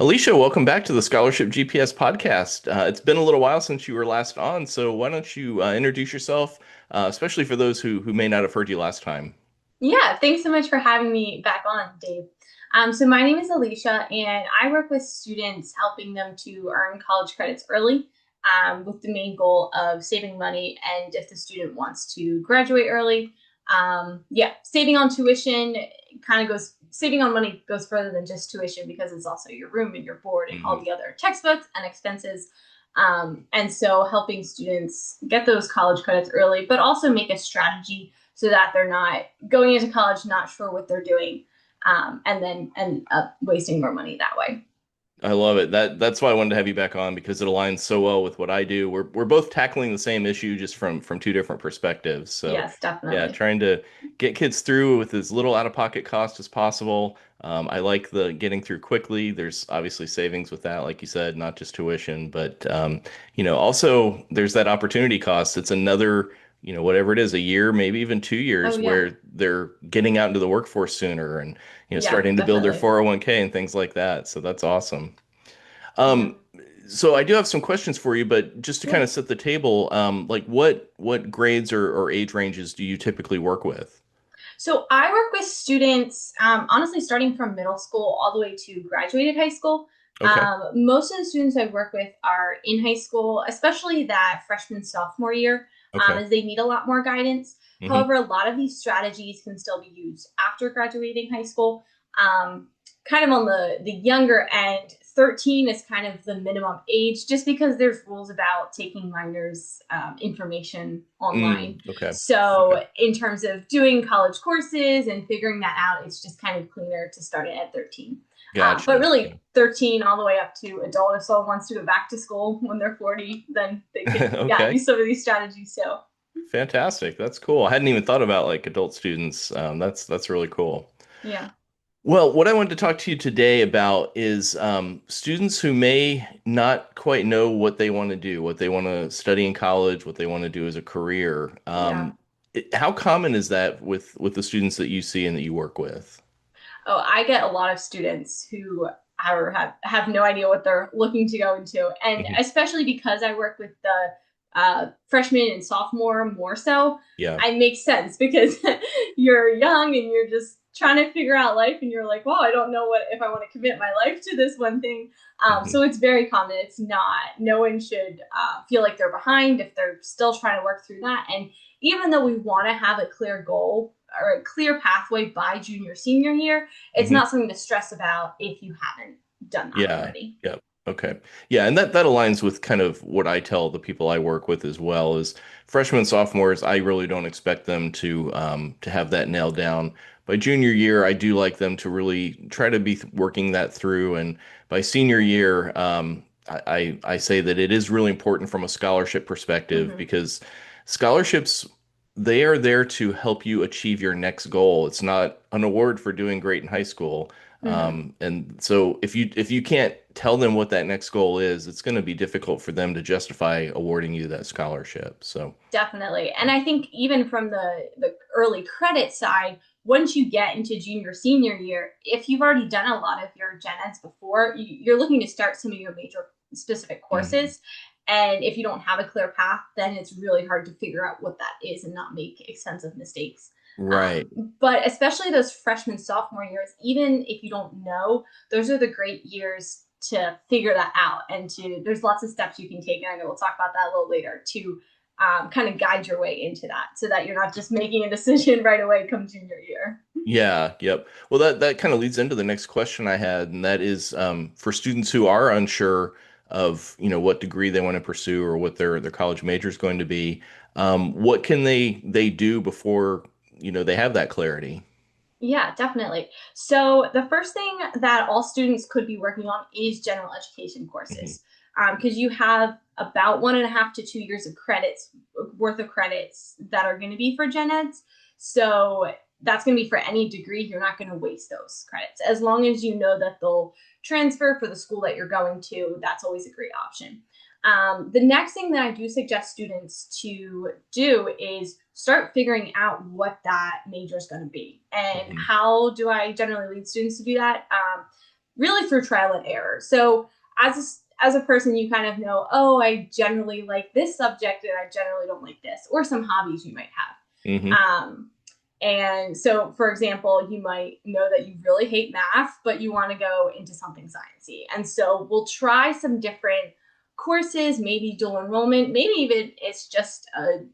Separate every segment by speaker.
Speaker 1: Alicia, welcome back to the Scholarship GPS podcast. It's been a little while since you were last on, so why don't you introduce yourself, especially for those who may not have heard you last time?
Speaker 2: Yeah, thanks so much for having me back on, Dave. So my name is Alicia, and I work with students helping them to earn college credits early, with the main goal of saving money. And if the student wants to graduate early, yeah, saving on tuition kind of goes, saving on money goes further than just tuition because it's also your room and your board and all
Speaker 1: Hmm.
Speaker 2: the other textbooks and expenses. And so helping students get those college credits early, but also make a strategy so that they're not going into college not sure what they're doing, and then end up wasting more money that way.
Speaker 1: I love it. That's why I wanted to have you back on because it aligns so well with what I do. We're both tackling the same issue just from two different perspectives. So
Speaker 2: Yes,
Speaker 1: yeah,
Speaker 2: definitely.
Speaker 1: trying to get kids through with as little out-of-pocket cost as possible. I like the getting through quickly. There's obviously savings with that, like you said, not just tuition, but also there's that opportunity cost. It's another, whatever it is, a year, maybe even 2 years
Speaker 2: Oh yeah,
Speaker 1: where they're getting out into the workforce sooner and
Speaker 2: yeah,
Speaker 1: starting to build their
Speaker 2: definitely.
Speaker 1: 401k and things like that. So that's awesome.
Speaker 2: Yeah,
Speaker 1: Um, so I do have some questions for you, but just to kind
Speaker 2: yeah.
Speaker 1: of set the table, like what grades or age ranges do you typically work with?
Speaker 2: So I work with students, honestly, starting from middle school all the way to graduated high school.
Speaker 1: Okay.
Speaker 2: Most of the students I work with are in high school, especially that freshman, sophomore year,
Speaker 1: Okay.
Speaker 2: as they need a lot more guidance.
Speaker 1: Hmm.
Speaker 2: However, a lot of these strategies can still be used after graduating high school. Um, Kind of on the younger end, 13 is kind of the minimum age, just because there's rules about taking minors' information online.
Speaker 1: Okay. Okay.
Speaker 2: So, in terms of doing college courses and figuring that out, it's just kind of cleaner to start it at 13. But
Speaker 1: Gotcha. Yeah.
Speaker 2: really, 13 all the way up to adult. If someone wants to go back to school when they're 40, then they could, yeah,
Speaker 1: Okay.
Speaker 2: use some of these strategies. So,
Speaker 1: Fantastic. That's cool. I hadn't even thought about like adult students. That's really cool.
Speaker 2: yeah.
Speaker 1: Well, what I wanted to talk to you today about is students who may not quite know what they want to do, what they want to study in college, what they want to do as a career.
Speaker 2: Yeah.
Speaker 1: How common is that with the students that you see and that you work with?
Speaker 2: Oh, I get a lot of students who have no idea what they're looking to go into. And
Speaker 1: Mhm.
Speaker 2: especially because I work with the freshman and sophomore more so,
Speaker 1: Yeah.
Speaker 2: it makes sense because you're young and you're just trying to figure out life and you're like, well, I don't know what if I want to commit my life to this one thing.
Speaker 1: Hmm.
Speaker 2: So it's very common. It's not, no one should feel like they're behind if they're still trying to work through that. And even though we want to have a clear goal or a clear pathway by junior, senior year, it's
Speaker 1: Hmm.
Speaker 2: not something to stress about if you haven't done that
Speaker 1: Yeah.
Speaker 2: already.
Speaker 1: Yeah. Okay. Yeah, and that aligns with kind of what I tell the people I work with as well is freshmen, sophomores, I really don't expect them to have that nailed down. By junior year, I do like them to really try to be working that through. And by senior year, I say that it is really important from a scholarship perspective
Speaker 2: Mm-hmm.
Speaker 1: because scholarships, they are there to help you achieve your next goal. It's not an award for doing great in high school.
Speaker 2: Mm-hmm.
Speaker 1: And so if you can't tell them what that next goal is, it's going to be difficult for them to justify awarding you that scholarship. So,
Speaker 2: Definitely. And I think even from the early credit side, once you get into junior senior year, if you've already done a lot of your gen eds before, you're looking to start some of your major specific
Speaker 1: mhm.
Speaker 2: courses. And if you don't have a clear path, then it's really hard to figure out what that is and not make extensive mistakes.
Speaker 1: Right.
Speaker 2: But especially those freshman sophomore years, even if you don't know, those are the great years to figure that out. And to there's lots of steps you can take, and I know we'll talk about that a little later to kind of guide your way into that, so that you're not just making a decision right away come junior year.
Speaker 1: Yeah, yep. Well, that kind of leads into the next question I had, and that is for students who are unsure of, what degree they want to pursue or what their college major is going to be, what can they do before, they have that clarity?
Speaker 2: Yeah, definitely. So the first thing that all students could be working on is general education
Speaker 1: Hmm.
Speaker 2: courses, because you have about 1.5 to 2 years of credits worth of credits that are going to be for gen eds. So that's going to be for any degree. You're not going to waste those credits as long as you know that they'll transfer for the school that you're going to. That's always a great option. The next thing that I do suggest students to do is start figuring out what that major is going to be. And
Speaker 1: Hmm.
Speaker 2: how do I generally lead students to do that? really through trial and error. So as a person, you kind of know, oh, I generally like this subject and I generally don't like this, or some hobbies you might
Speaker 1: Hmm.
Speaker 2: have. And so, for example, you might know that you really hate math, but you want to go into something sciencey. And so we'll try some different courses, maybe dual enrollment, maybe even it's just a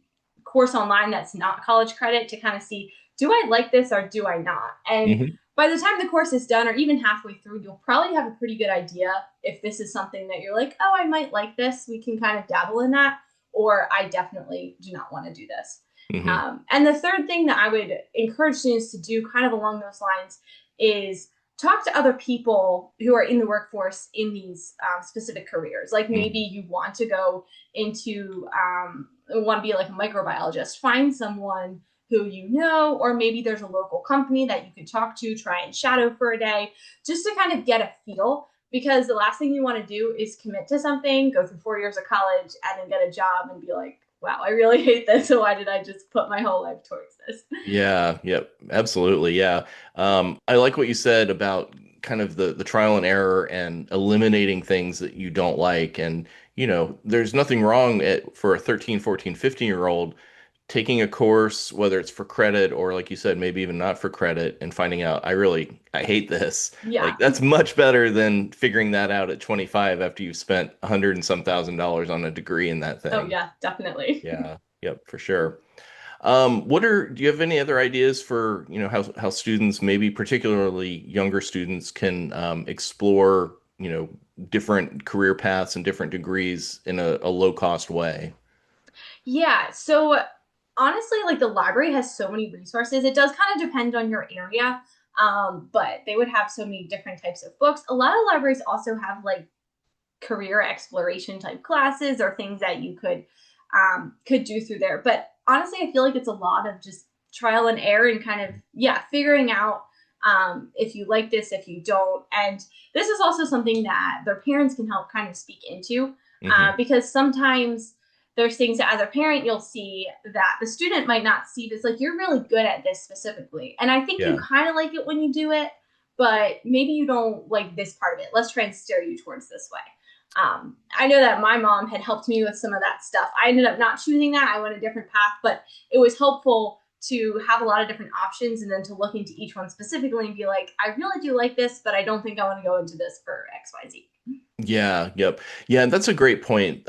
Speaker 2: course online that's not college credit to kind of see, do I like this or do I not? And
Speaker 1: Hmm.
Speaker 2: by the time the course is done or even halfway through, you'll probably have a pretty good idea if this is something that you're like, oh, I might like this. We can kind of dabble in that. Or I definitely do not want to do this.
Speaker 1: Hmm.
Speaker 2: And the third thing that I would encourage students to do, kind of along those lines, is talk to other people who are in the workforce in these specific careers. Like maybe
Speaker 1: Hmm.
Speaker 2: you want to go into, want to be like a microbiologist, find someone who you know, or maybe there's a local company that you could talk to, try and shadow for a day, just to kind of get a feel. Because the last thing you want to do is commit to something, go through 4 years of college, and then get a job and be like, wow, I really hate this. So why did I just put my whole life towards this?
Speaker 1: Yeah, yep, absolutely. Yeah. I like what you said about kind of the trial and error and eliminating things that you don't like. And, there's nothing wrong for a 13, 14, 15-year-old taking a course, whether it's for credit or like you said, maybe even not for credit, and finding out I hate this.
Speaker 2: Yeah.
Speaker 1: Like that's much better than figuring that out at 25 after you've spent a hundred and some thousand dollars on a degree in that
Speaker 2: Oh,
Speaker 1: thing.
Speaker 2: yeah, definitely.
Speaker 1: Yeah. Yep, for sure. Do you have any other ideas for, how students, maybe particularly younger students, can explore, different career paths and different degrees in a low cost way?
Speaker 2: Yeah. So honestly, like the library has so many resources. It does kind of depend on your area. But they would have so many different types of books. A lot of libraries also have like career exploration type classes or things that you could do through there. But honestly, I feel like it's a lot of just trial and error and kind of yeah, figuring out if you like this, if you don't. And this is also something that their parents can help kind of speak into
Speaker 1: Hmm.
Speaker 2: because sometimes there's things that as a parent you'll see that the student might not see this like you're really good at this specifically and I think you
Speaker 1: Yeah.
Speaker 2: kind of like it when you do it but maybe you don't like this part of it. Let's try and steer you towards this way. I know that my mom had helped me with some of that stuff. I ended up not choosing that. I went a different path, but it was helpful to have a lot of different options and then to look into each one specifically and be like, I really do like this, but I don't think I want to go into this for XYZ.
Speaker 1: Yeah, yep. Yeah, that's a great point.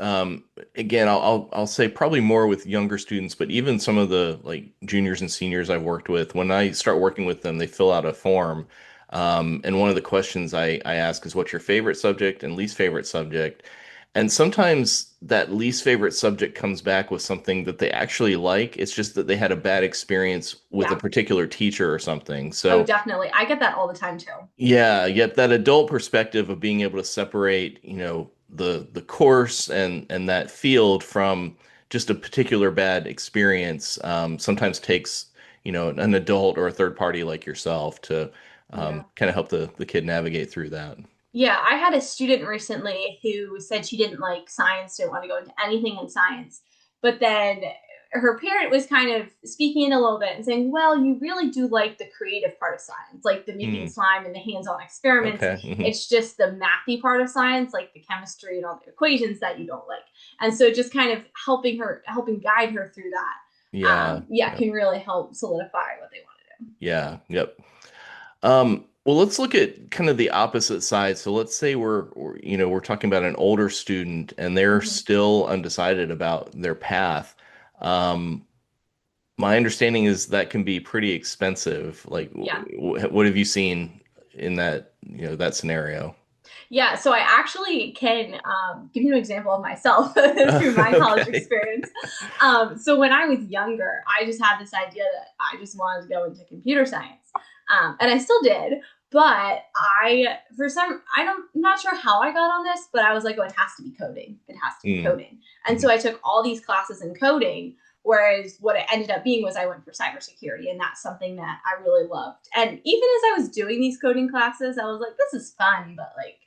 Speaker 1: Again, I'll say probably more with younger students, but even some of the like juniors and seniors I've worked with, when I start working with them, they fill out a form. And one of the questions I ask is what's your favorite subject and least favorite subject? And sometimes that least favorite subject comes back with something that they actually like. It's just that they had a bad experience with a
Speaker 2: Yeah.
Speaker 1: particular teacher or something.
Speaker 2: Oh,
Speaker 1: So
Speaker 2: definitely. I get that all the time too.
Speaker 1: yeah, yep, that adult perspective of being able to separate, the course and that field from just a particular bad experience, sometimes takes, an adult or a third party like yourself to
Speaker 2: Yeah.
Speaker 1: kind of help the kid navigate through that.
Speaker 2: Yeah, I had a student recently who said she didn't like science, didn't want to go into anything in science. But then her parent was kind of speaking in a little bit and saying, well, you really do like the creative part of science, like the making
Speaker 1: Hmm.
Speaker 2: slime and the hands on experiments.
Speaker 1: Okay. Hmm.
Speaker 2: It's just the mathy part of science, like the chemistry and all the equations that you don't like. And so just kind of helping guide her through that,
Speaker 1: Yeah.
Speaker 2: yeah,
Speaker 1: Yep.
Speaker 2: can really help solidify what they want to do.
Speaker 1: Yeah. Yep. Well, let's look at kind of the opposite side. So let's say we're talking about an older student and they're
Speaker 2: Mm-hmm.
Speaker 1: still undecided about their path. Um, my understanding is that can be pretty expensive. Like,
Speaker 2: Yeah.
Speaker 1: what have you seen in that scenario?
Speaker 2: Yeah, so I actually can give you an example of myself through my college
Speaker 1: Okay.
Speaker 2: experience. So when I was younger, I just had this idea that I just wanted to go into computer science, and I still did. But for some, I'm not sure how I got on this, but I was like, oh, it has to be coding. It has to be
Speaker 1: Mm.
Speaker 2: coding. And so
Speaker 1: Mhm.
Speaker 2: I took all these classes in coding. Whereas what it ended up being was I went for cybersecurity, and that's something that I really loved. And even as I was doing these coding classes, I was like, this is fun, but like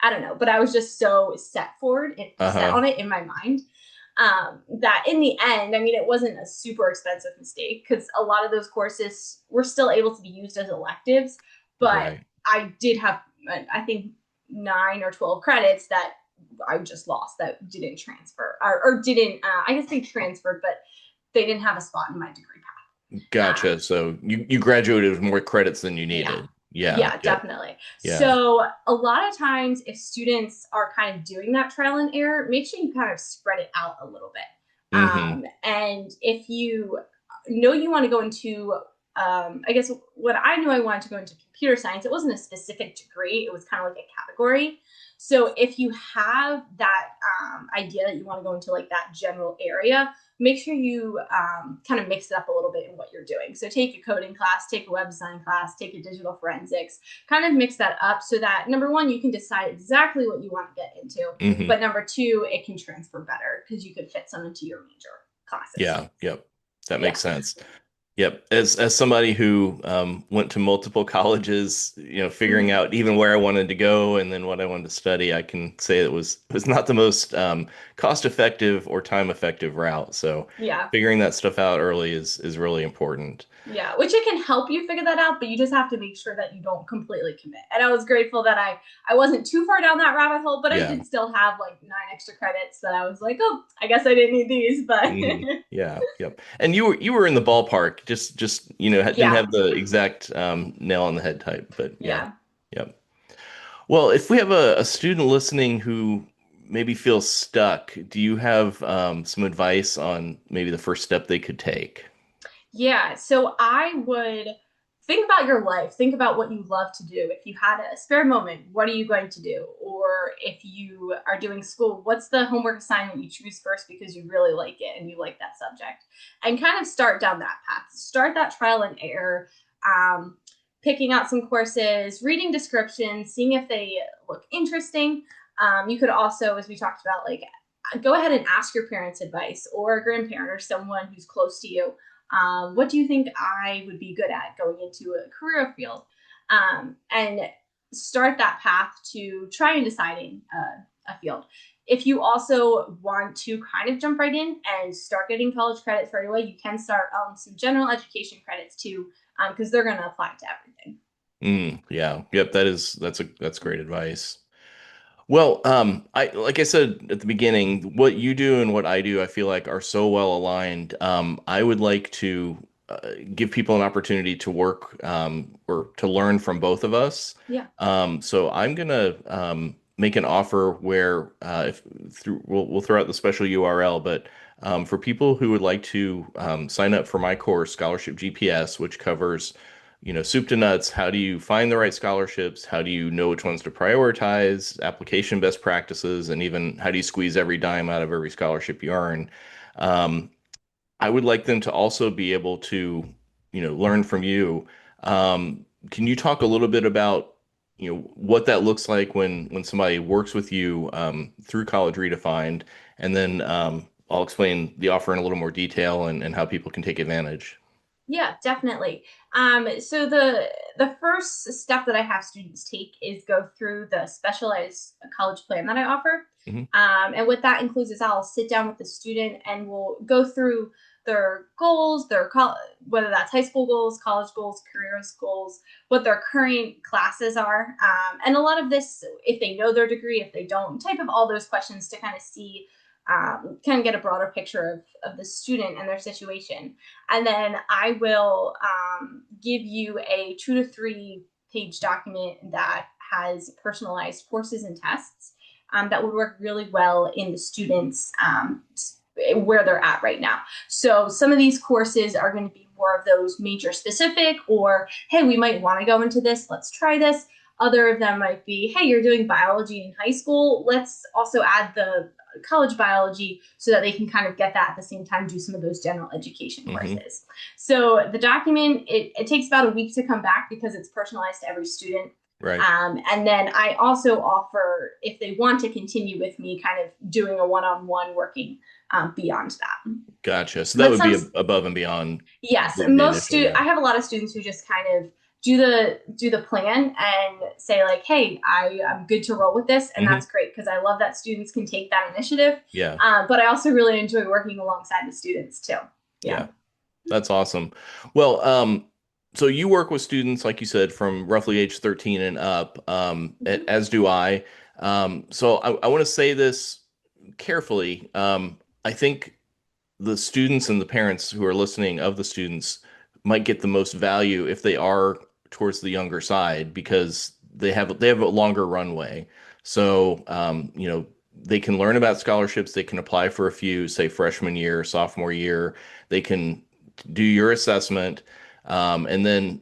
Speaker 2: I don't know, but I was just so set
Speaker 1: Uh-huh.
Speaker 2: on it in my mind that in the end, I mean, it wasn't a super expensive mistake because a lot of those courses were still able to be used as electives, but
Speaker 1: Right.
Speaker 2: I did have I think 9 or 12 credits that I just lost that didn't transfer or didn't, I guess they transferred, but they didn't have a spot in my degree path.
Speaker 1: Gotcha. So you graduated with more credits than you
Speaker 2: Yeah.
Speaker 1: needed. Yeah.
Speaker 2: Yeah,
Speaker 1: Yep.
Speaker 2: definitely.
Speaker 1: Yeah.
Speaker 2: So, a lot of times, if students are kind of doing that trial and error, make sure you kind of spread it out a little bit.
Speaker 1: Hmm.
Speaker 2: And if you know you want to go into, I guess what I knew I wanted to go into computer science, it wasn't a specific degree, it was kind of like a category. So, if you have that idea that you want to go into like that general area, make sure you kind of mix it up a little bit in what you're doing. So take a coding class, take a web design class, take a digital forensics, kind of mix that up so that number one, you can decide exactly what you want to get into.
Speaker 1: Hmm.
Speaker 2: But number two, it can transfer better because you could fit some into your major classes.
Speaker 1: Yeah. Yep. That
Speaker 2: Yeah.
Speaker 1: makes sense. Yep. As somebody who went to multiple colleges, figuring
Speaker 2: Mm-hmm.
Speaker 1: out even where I wanted to go and then what I wanted to study, I can say it was not the most cost effective or time effective route. So
Speaker 2: Yeah.
Speaker 1: figuring that stuff out early is really important.
Speaker 2: Yeah, which it can help you figure that out, but you just have to make sure that you don't completely commit. And I was grateful that I wasn't too far down that rabbit hole, but I
Speaker 1: Yeah.
Speaker 2: did still have like 9 extra credits that I was like, oh, I guess I didn't need these, but
Speaker 1: Hmm. Yeah. Yep. And you were in the ballpark, just didn't
Speaker 2: yeah,
Speaker 1: have the exact nail on the head type, but yeah.
Speaker 2: yeah.
Speaker 1: Yep. Well, if we have a student listening who maybe feels stuck, do you have some advice on maybe the first step they could take?
Speaker 2: Yeah, so I would think about your life. Think about what you love to do. If you had a spare moment, what are you going to do? Or if you are doing school, what's the homework assignment you choose first because you really like it and you like that subject? And kind of start down that path. Start that trial and error, um, picking out some courses, reading descriptions, seeing if they look interesting. You could also, as we talked about, like go ahead and ask your parents' advice or a grandparent or someone who's close to you, what do you think I would be good at going into a career field? And start that path to try and deciding a field. If you also want to kind of jump right in and start getting college credits right away, you can start some general education credits too, because they're going to apply to everything.
Speaker 1: Yeah. Yep. That's great advice. Well, I like I said at the beginning, what you do and what I do, I feel like are so well aligned. I would like to give people an opportunity to work or to learn from both of us.
Speaker 2: Yeah.
Speaker 1: So I'm gonna make an offer where if through we'll throw out the special URL, but for people who would like to sign up for my course, Scholarship GPS, which covers soup to nuts. How do you find the right scholarships? How do you know which ones to prioritize? Application best practices, and even how do you squeeze every dime out of every scholarship you earn? Um, I would like them to also be able to, learn from you. Can you talk a little bit about, what that looks like when somebody works with you through College Redefined, and then I'll explain the offer in a little more detail and how people can take advantage.
Speaker 2: Yeah, definitely. So the first step that I have students take is go through the specialized college plan that I offer.
Speaker 1: Hmm.
Speaker 2: And what that includes is I'll sit down with the student and we'll go through their goals, whether that's high school goals, college goals, careers goals, what their current classes are, and a lot of this, if they know their degree, if they don't, type of all those questions to kind of see, kind of get a broader picture of the student and their situation. And then I will give you a 2 to 3 page document that has personalized courses and tests that would work really well in the students' where they're at right now. So some of these courses are going to be more of those major specific, or hey, we might want to go into this, let's try this. Other of them might be, hey, you're doing biology in high school, let's also add the college biology so that they can kind of get that at the same time, do some of those general education
Speaker 1: Hmm.
Speaker 2: courses. So the document, it takes about a week to come back because it's personalized to every student.
Speaker 1: Right.
Speaker 2: And then I also offer, if they want to continue with me, kind of doing a one-on-one working beyond that.
Speaker 1: Gotcha. So that
Speaker 2: But
Speaker 1: would be
Speaker 2: some,
Speaker 1: above and beyond
Speaker 2: yes,
Speaker 1: the initial,
Speaker 2: I
Speaker 1: yeah.
Speaker 2: have a lot of students who just kind of do the plan and say like, hey, I'm good to roll with this, and
Speaker 1: Hmm.
Speaker 2: that's great because I love that students can take that initiative.
Speaker 1: Yeah.
Speaker 2: But I also really enjoy working alongside the students too. Yeah.
Speaker 1: Yeah. That's awesome. Well, so you work with students, like you said, from roughly age 13 and up,
Speaker 2: Mhm.
Speaker 1: as do I. So I want to say this carefully. I think the students and the parents who are listening of the students might get the most value if they are towards the younger side because they have a longer runway. So they can learn about scholarships. They can apply for a few, say freshman year, sophomore year. They can do your assessment, and then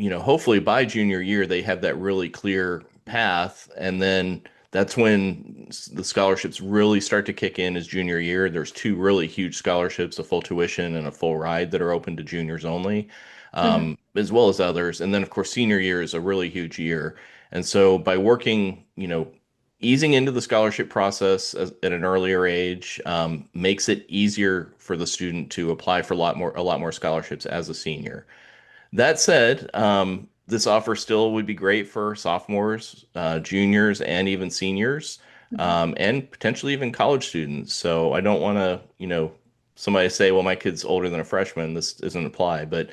Speaker 1: hopefully by junior year they have that really clear path, and then that's when the scholarships really start to kick in is junior year. There's two really huge scholarships, a full tuition and a full ride that are open to juniors only,
Speaker 2: Mhm.
Speaker 1: as well as others. And then of course senior year is a really huge year. And so by working, easing into the scholarship process at an earlier age, makes it easier for the student to apply for a lot more scholarships as a senior. That said, this offer still would be great for sophomores, juniors, and even seniors,
Speaker 2: Mhm.
Speaker 1: and potentially even college students. So I don't want to, somebody say, well, my kid's older than a freshman. This doesn't apply. But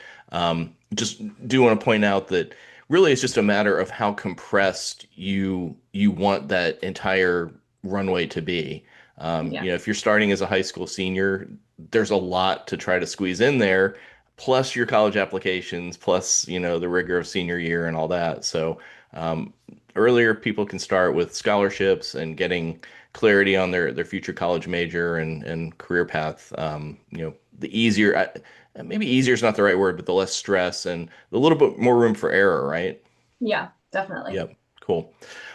Speaker 1: just do want to point out that really it's just a matter of how compressed you want that entire runway to be.
Speaker 2: Yeah.
Speaker 1: If you're starting as a high school senior, there's a lot to try to squeeze in there plus your college applications, plus, the rigor of senior year and all that. So, um, earlier people can start with scholarships and getting clarity on their future college major and career path. The easier, maybe easier is not the right word, but the less stress and a little bit more room for error, right?
Speaker 2: Yeah, definitely.
Speaker 1: Yep, cool.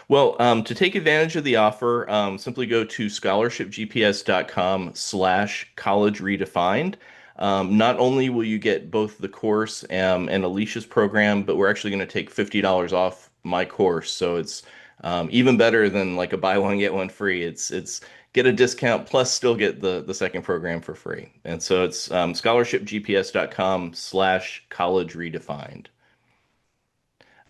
Speaker 1: Well, to take advantage of the offer, simply go to scholarshipgps.com/college redefined. Not only will you get both the course and Alicia's program, but we're actually going to take $50 off my course. So it's even better than like a buy one, get one free. It's get a discount plus still get the second program for free. And so it's scholarshipgps.com/college redefined.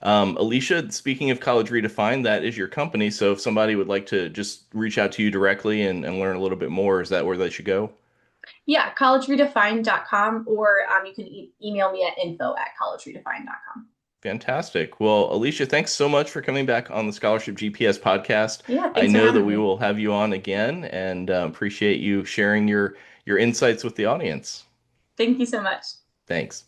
Speaker 1: Alicia, speaking of College Redefined, that is your company. So if somebody would like to just reach out to you directly and learn a little bit more, is that where they should go?
Speaker 2: Yeah, collegeredefined.com, or you can email me at info@collegeredefined.com.
Speaker 1: Fantastic. Well, Alicia, thanks so much for coming back on the Scholarship GPS podcast.
Speaker 2: Yeah,
Speaker 1: I
Speaker 2: thanks for
Speaker 1: know that
Speaker 2: having
Speaker 1: we
Speaker 2: me.
Speaker 1: will have you on again and appreciate you sharing your insights with the audience.
Speaker 2: Thank you so much.
Speaker 1: Thanks.